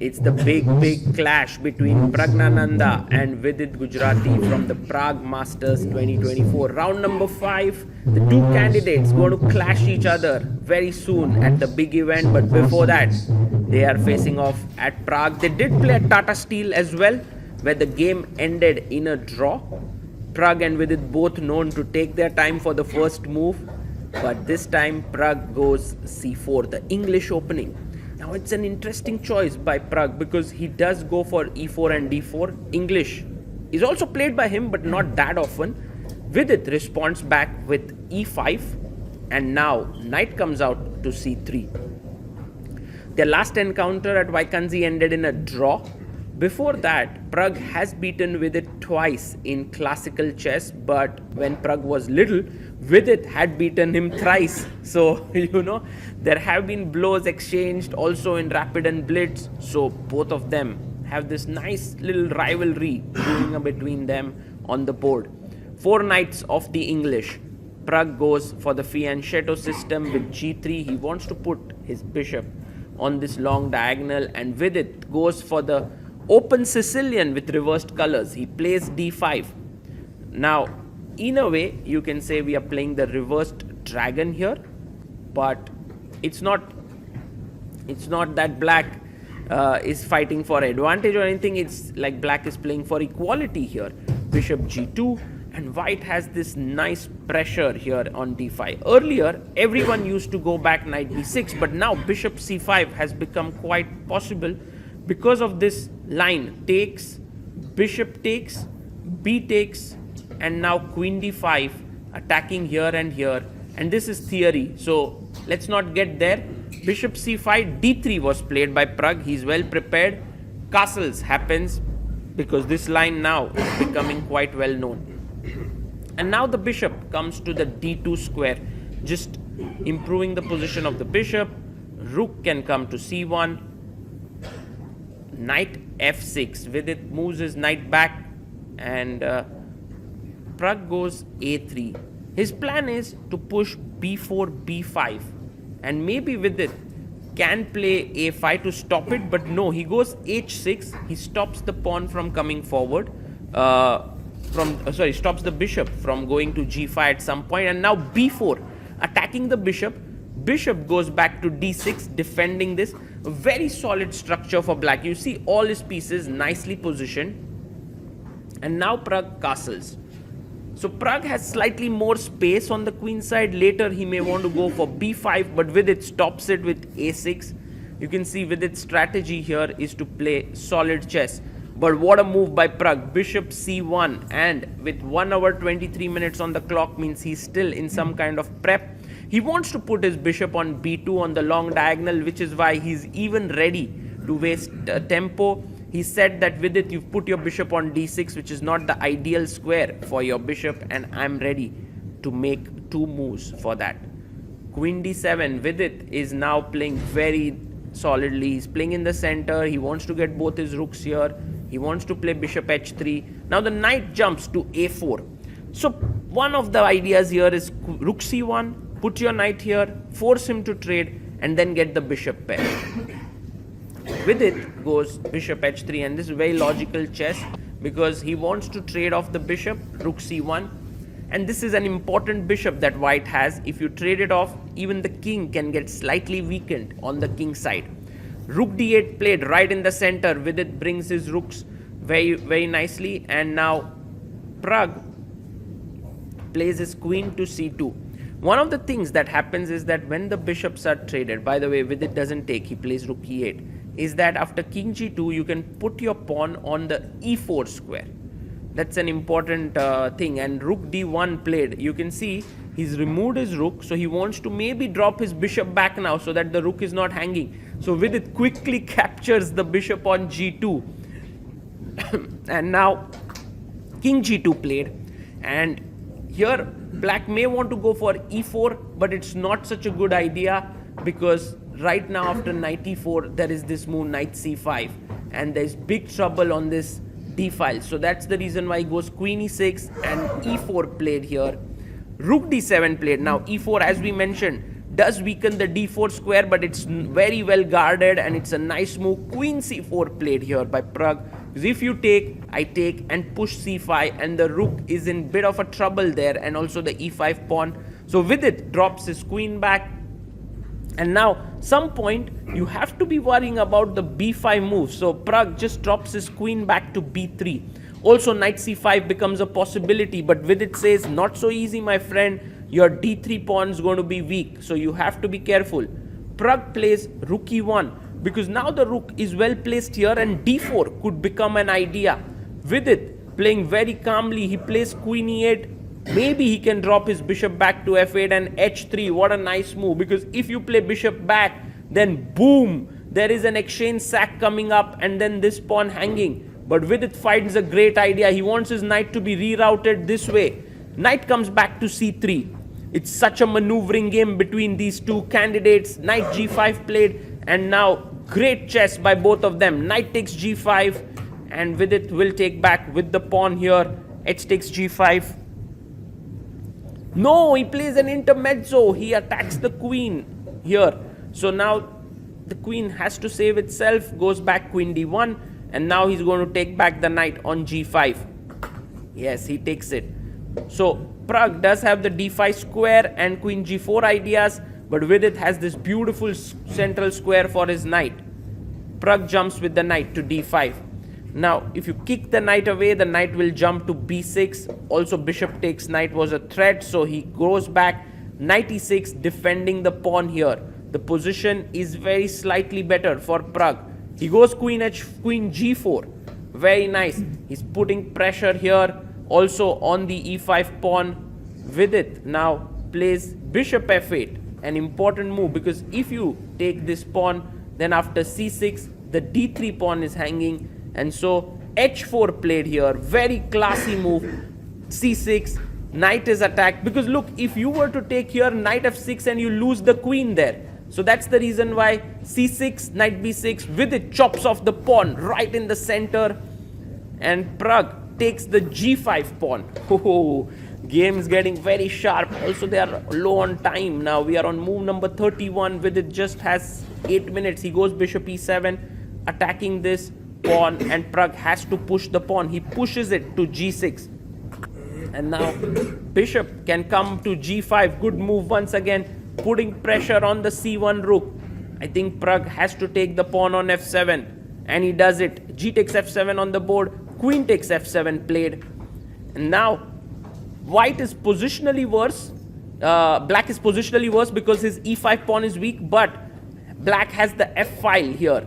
It's the big clash between Praggnanandhaa and Vidit Gujrathi from the Prague Masters 2024. Round number 5, the two candidates going to clash each other very soon at the big event. But before that, they are facing off at Prague. They did play at Tata Steel as well, where the game ended in a draw. Prague and Vidit both known to take their time for the first move. But this time, Prague goes c4, the English opening. Now it's an interesting choice by Prague because he does go for e4 and d4. English is also played by him, but not that often. Vidit responds back with e5, and now knight comes out to c3. Their last encounter at Vaikanzi ended in a draw. Before that, Prague has beaten Vidit twice in classical chess, but when Prague was little, Vidit had beaten him thrice. So, there have been blows exchanged also in Rapid and Blitz. So, both of them have this nice little rivalry brewing between them on the board. 4 knights of the English. Prague goes for the fianchetto system with g3. He wants to put his bishop on this long diagonal, and Vidit goes for the open Sicilian with reversed colors. He plays d5. Now, in a way, you can say we are playing the reversed dragon here, but it's not that black is fighting for advantage or anything. It's like black is playing for equality here. Bishop g2, and white has this nice pressure here on d5. Earlier, everyone used to go back knight b6, but now bishop c5 has become quite possible because of this line: takes, bishop takes, b takes, and now queen d5 attacking here and here. And this is theory, so let's not get there. Bishop c5, d3 was played by Prague. He's well prepared. Castles happens because this line now is becoming quite well known. And now the bishop comes to the d2 square, just improving the position of the bishop. Rook can come to c1. Knight f6. Vidit moves his knight back, and Prague goes a3. His plan is to push b4, b5, and maybe Vidit can play a5 to stop it, but no, he goes h6. He stops the pawn from coming forward. Stops the bishop from going to g5 at some point, and now b4, attacking the bishop. Bishop goes back to d6, defending this. A very solid structure for black. You see all his pieces nicely positioned. And now Prague castles. So Prague has slightly more space on the queen side. Later he may want to go for b5, but Vidit stops it with a6. You can see Vidit's strategy here is to play solid chess. But what a move by Prague. Bishop c1, and with 1 hour 23 minutes on the clock means he's still in some kind of prep. He wants to put his bishop on b2 on the long diagonal, which is why he's even ready to waste tempo. He said that Vidit, you've put your bishop on d6, which is not the ideal square for your bishop, and I'm ready to make 2 moves for that. Queen d7. Vidit is now playing very solidly. He's playing in the center. He wants to get both his rooks here. He wants to play bishop h3. Now the knight jumps to a4. So one of the ideas here is rook c1. Put your knight here, force him to trade, and then get the bishop pair. Vidit goes bishop h3, and this is very logical chess because he wants to trade off the bishop, rook c1, and this is an important bishop that white has. If you trade it off, even the king can get slightly weakened on the king side. Rook d8 played right in the center. Vidit brings his rooks very, very nicely, and now Prague plays his queen to c2. One of the things that happens is that when the bishops are traded, by the way, Vidit doesn't take, he plays rook e8, is that after king g2, you can put your pawn on the e4 square. That's an important thing. And rook d1 played. You can see he's removed his rook, so he wants to maybe drop his bishop back now so that the rook is not hanging. So Vidit quickly captures the bishop on g2. And now king g2 played, and here black may want to go for e4, but it's not such a good idea because right now after knight e4 there is this move knight c5, and there's big trouble on this d file. So that's the reason why he goes queen e6 and e4 played here. Rook d7 played. Now e4, as we mentioned, does weaken the d4 square, but it's very well guarded, and it's a nice move. Queen c4 played here by Pragg, because if you take, I take and push c5, and the rook is in bit of a trouble there, and also the e5 pawn. So Vidit drops his queen back, and now some point you have to be worrying about the b5 move. So Pragg just drops his queen back to b3. Also knight c5 becomes a possibility, but Vidit says, not so easy, my friend. Your d3 pawn is going to be weak, so you have to be careful. Pragg plays rook e1, because now the rook is well placed here, and d4 could become an idea. Vidit playing very calmly, he plays queen e8. Maybe he can drop his bishop back to f8 and h3. What a nice move, because if you play bishop back, then boom, there is an exchange sack coming up, and then this pawn hanging. But Vidit finds a great idea. He wants his knight to be rerouted this way. Knight comes back to c3. It's such a maneuvering game between these two candidates. Knight g5 played, and now great chess by both of them. Knight takes g5, and Vidit will take back with the pawn here. H takes g5. No, he plays an intermezzo. He attacks the queen here. So now the queen has to save itself, goes back queen d1, and now he's going to take back the knight on g5. Yes, he takes it. So Pragg does have the d5 square and queen g4 ideas, but Vidit has this beautiful central square for his knight. Pragg jumps with the knight to d5. Now, if you kick the knight away, the knight will jump to b6. Also, bishop takes knight was a threat, so he goes back. Knight e6, defending the pawn here. The position is very slightly better for Pragg. He goes queen h, queen g4. Very nice. He's putting pressure here. Also on the e5 pawn. Vidit now plays bishop f8. An important move, because if you take this pawn, then after c6, the d3 pawn is hanging. And so h4 played here. Very classy move. c6. Knight is attacked. Because look, if you were to take here knight f6 and you lose the queen there. So that's the reason why c6, knight b6, Vidit chops off the pawn right in the center. And Pragg takes the g5 pawn. Oh, game is getting very sharp. Also, they are low on time. Now we are on move number 31. Vidit just has 8 minutes. He goes bishop e7, attacking this pawn, and Pragg has to push the pawn. He pushes it to g6. And now bishop can come to g5. Good move once again, putting pressure on the c1 rook. I think Pragg has to take the pawn on f7, and he does it. G takes f7 on the board. Queen takes f7 played. And now white is positionally worse. Black is positionally worse because his e5 pawn is weak, but black has the f file here.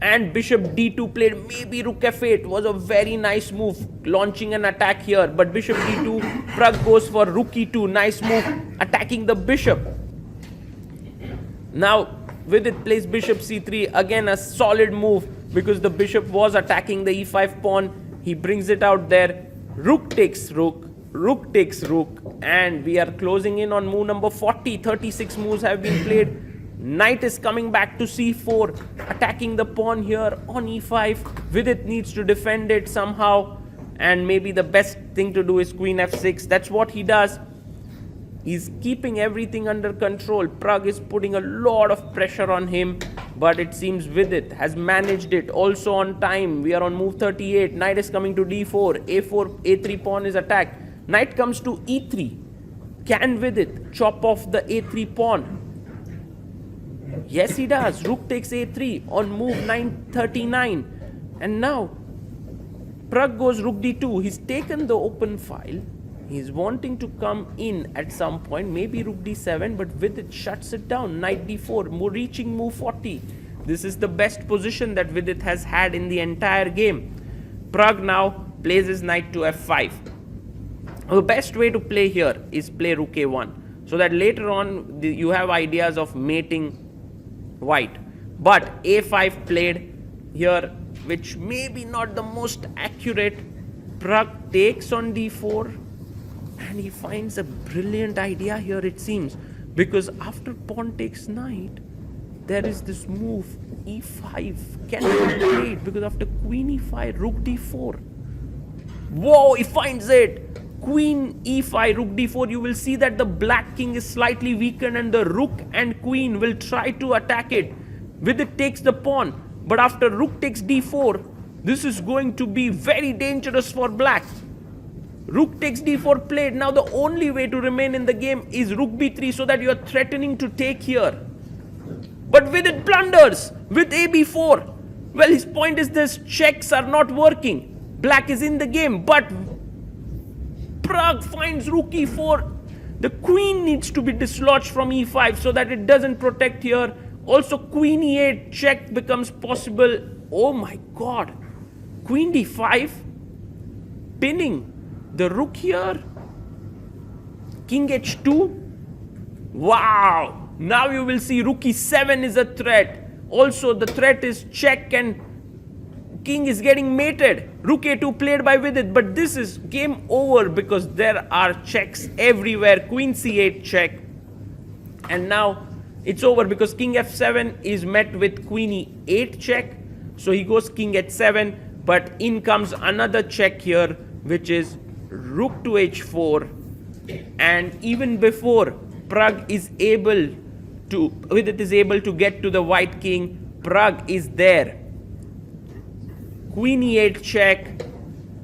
And bishop d2 played. Maybe rook f8 was a very nice move, launching an attack here. But bishop d2, Pragg goes for rook e2. Nice move, attacking the bishop. Now Vidit plays bishop c3. Again a solid move, because the bishop was attacking the e5 pawn. He brings it out there. Rook takes rook. Rook takes rook. And we are closing in on move number 40. 36 moves have been played. Knight is coming back to c4, attacking the pawn here on e5. Vidit needs to defend it somehow, and maybe the best thing to do is queen f6. That's what he does. He's keeping everything under control. Pragg is putting a lot of pressure on him, but it seems Vidit has managed it also on time. We are on move 38. Knight is coming to d4. a4, a3 pawn is attacked. Knight comes to e3. Can Vidit chop off the a3 pawn? Yes, he does. Rook takes a3 on move 939. And now Pragg goes rook d2. He's taken the open file. He's wanting to come in at some point. Maybe rook d7, but Vidit shuts it down. Knight d4, reaching move 40. This is the best position that Vidit has had in the entire game. Pragg now plays his knight to f5. The best way to play here is play rook a1, so that later on you have ideas of mating white. But a5 played here, which may be not the most accurate. Pragg takes on d4, and he finds a brilliant idea here, it seems, because after pawn takes knight, there is this move e5 cannot be played, because after queen e5, rook d4. Whoa, he finds it. queen e5, rook d4, you will see that the black king is slightly weakened and the rook and queen will try to attack it. Vidit takes the pawn, but after rook takes d4, this is going to be very dangerous for black. Rook takes d4 played. Now the only way to remain in the game is rook b3, so that you are threatening to take here. But Vidit blunders with a b4. Well, his point is this: checks are not working. Black is in the game, but Pragg finds rook e4. The queen needs to be dislodged from e5 so that it doesn't protect here. Also, queen e8 check becomes possible. Oh my god. Queen d5, pinning the rook here. King h2. Wow. Now you will see rook e7 is a threat. Also, the threat is check and king is getting mated. Rook a2 played by Vidit, but this is game over because there are checks everywhere. Queen c8 check. And now it's over because king f7 is met with queen e8 check. So he goes king h7, but in comes another check here, which is rook to h4. And even before Pragg is able to, Vidit is able to get to the white king, Pragg is there. Queen e8 check.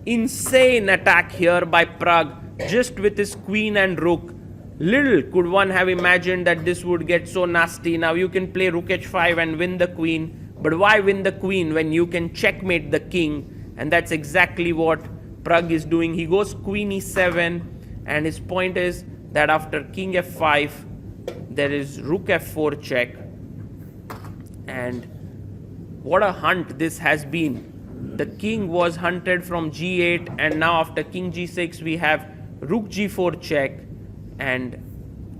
Insane attack here by Pragg, just with his queen and rook. Little could one have imagined that this would get so nasty. Now you can play rook h5 and win the queen. But why win the queen when you can checkmate the king? And that's exactly what Pragg is doing. He goes queen e7, and his point is that after king f5, there is rook f4 check. And what a hunt this has been. The king was hunted from g8, and now after king g6 we have rook g4 check, and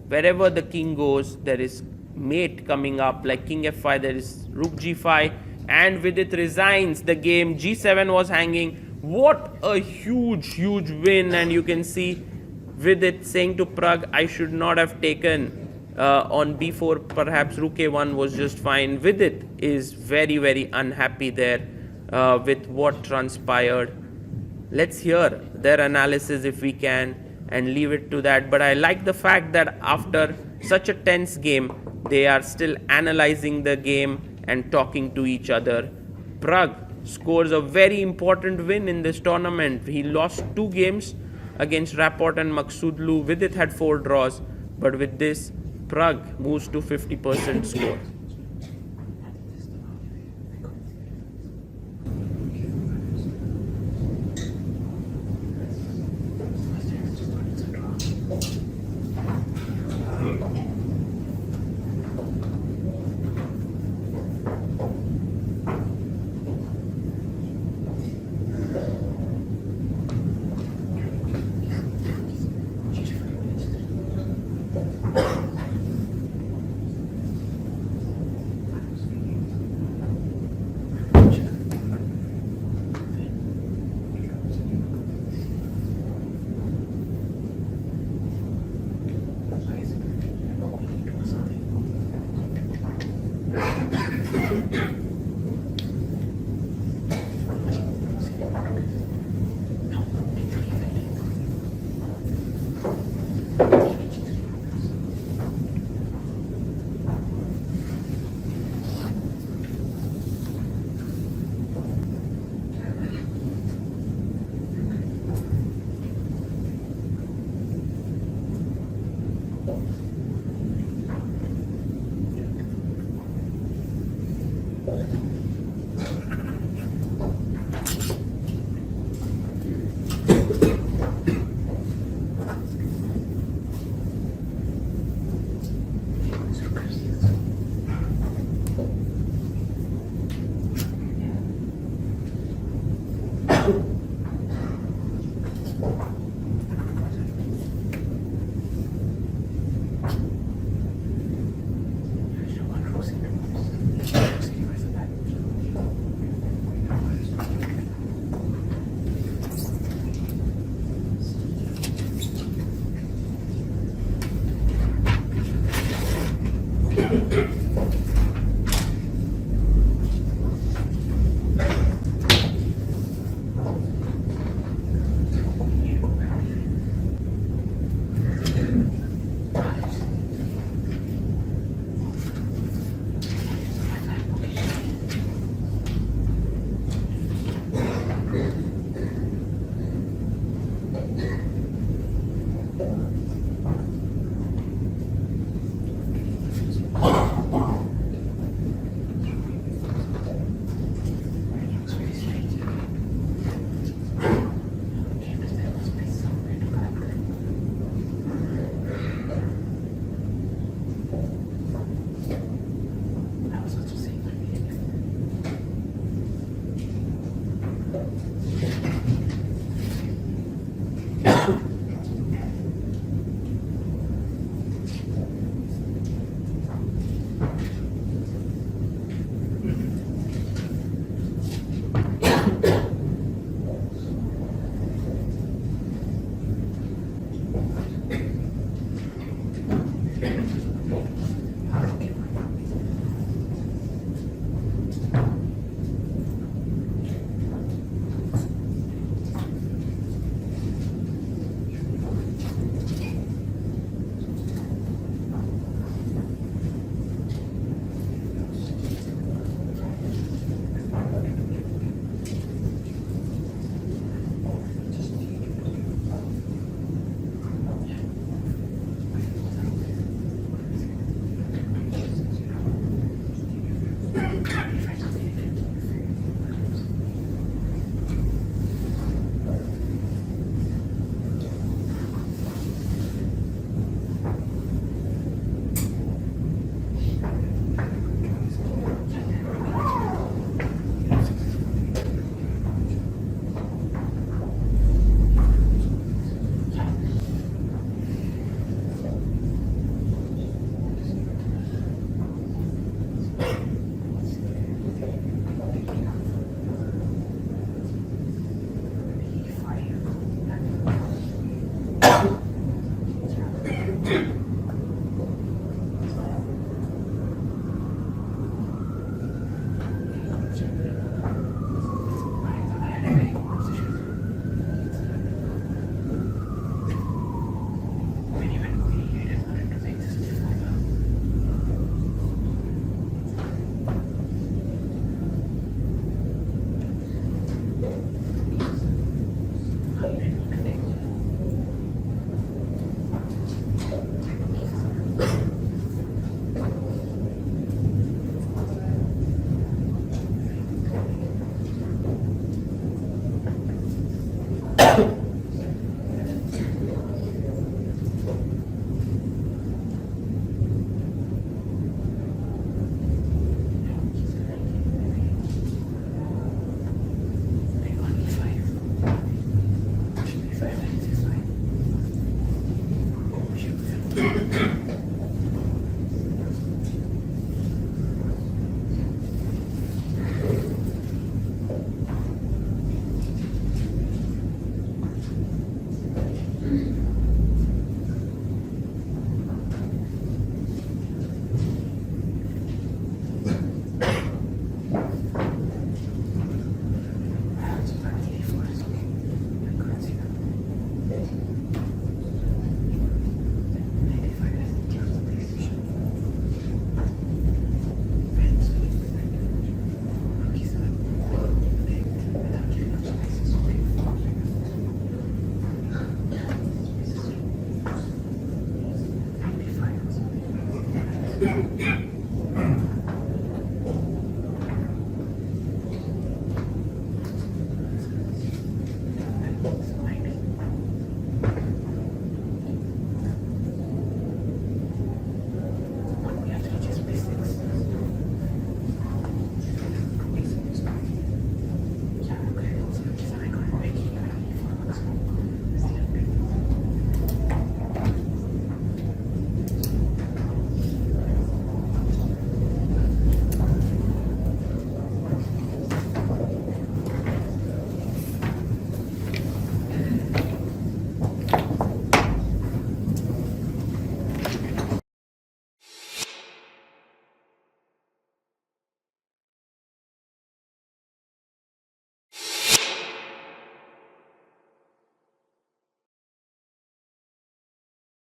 wherever the king goes there is mate coming up. Like king f5, there is rook g5, and Vidit resigns the game. g7 was hanging. What a huge win. And you can see Vidit saying to Pragg, I should not have taken on b4, perhaps rook a1 was just fine. Vidit is very unhappy there with what transpired. Let's hear their analysis if we can and leave it to that. But I like the fact that after such a tense game, they are still analyzing the game and talking to each other. Pragg scores a very important win in this tournament. He lost 2 games against Rapport and Maksudlu. Vidit had 4 draws, but with this, Pragg moves to 50% score.